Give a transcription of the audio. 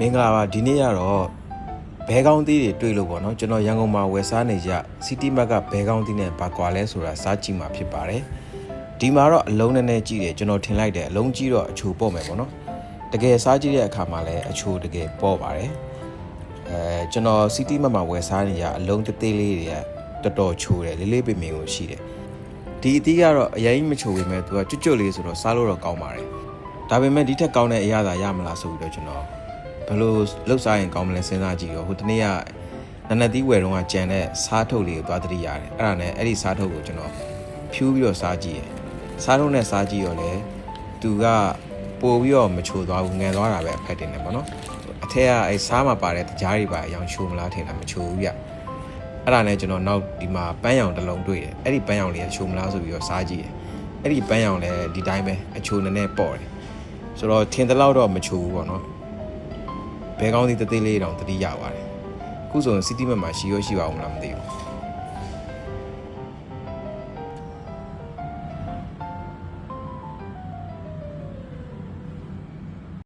မင်္ဂလာပါဒီနေ့ကတော့ဘဲကောင်းသီးတွေတွေ့လို့ပေါ့နော်ကျွန်တော်ရန်ကုန်မှာဝယ်စားနေကြ City Mart ကဘဲကောင်းသီးနဲ့ဘာကွာလဲဆိုတာစားကြည့်မှာဖြစ်ပါတယ်ဒီမှာတော့အလုံးနည်းနည်းကြည့်တယ်ကျွန်တော်ထင်လိုက်တယ်အလုံးကြီးတော့အချိုပေါ့မယ်ပေါ့နော်တကယ်စားကြည့်တဲ့အခါမှာလည်းအချိုတကယ်ပေါ့ပါတယ်ကျွန်တော် City Mart မှာဝယ်စားနေကြအလုံးသေးသေးလေးတွေကတော်တော်ချိုတယ်လေးလေးပင်ပင်ကိုရှိတယ်ဒီအသီးကတော့အရင်မချိုပေမဲ့သူကကျွတ်ကျွတ်လေးဆိုတော့စားလို့တော့ကောင်းပါတယ်ဒါပေမဲ့ဒီထက်ကောင်းတဲ့အရာသာရမလားဆိုပြီးတော့ကျွန်တော်ဘယ်လိုလှုပ်ရှားရင်ကောင်းမလဲစဉ်းစားကြည့်တော့ဟိုတနေ့ကနနသီးဝယ်တော့ကကြံတဲ့စားထုတ်လေးကိုသွားတတိရတယ်အဲ့ဒါနဲ့အဲ့ဒီစားထုတ်ကိုကျွန်တော်ဖြူးပြီးတော့စားကြည့်ရယ်စားထုတ်နဲ့စားကြည့်ရောလေသူကပို့ပြီးတော့မချိုသွားဘူးငန်သွားတာပဲအဖက်တင်နေပေါ့နော်အထက်ကအဲ့စားမှာပါတဲ့တကြားတွေပါအယောင်ချိုမလားထင်တာမချိုဘူးပြအဲ့ဒါနဲ့ကျွန်တော်နောက်ဒီမှာပန်းရောင်တစ်လုံးတွေ့တယ်အဲ့ဒီပန်းရောင်လေးကချိုမလားဆိုပြီးတော့စားကြည့်ရယ်အဲ့ဒီပန်းရောင်လည်းဒီတိုင်းပဲအချိုနည်းနည်းပေါ့တယ်ဆိုတော့ထင်တဲ့လောက်တော့မချိုဘူးပေါ့နော်ဘဲကောင်းသီးသေးသေးလေးတောင်တတိရပါတယ်အခုဆိုရင် City Mart မှာရှိရောရှိပါအောင်မလားမသိဘူး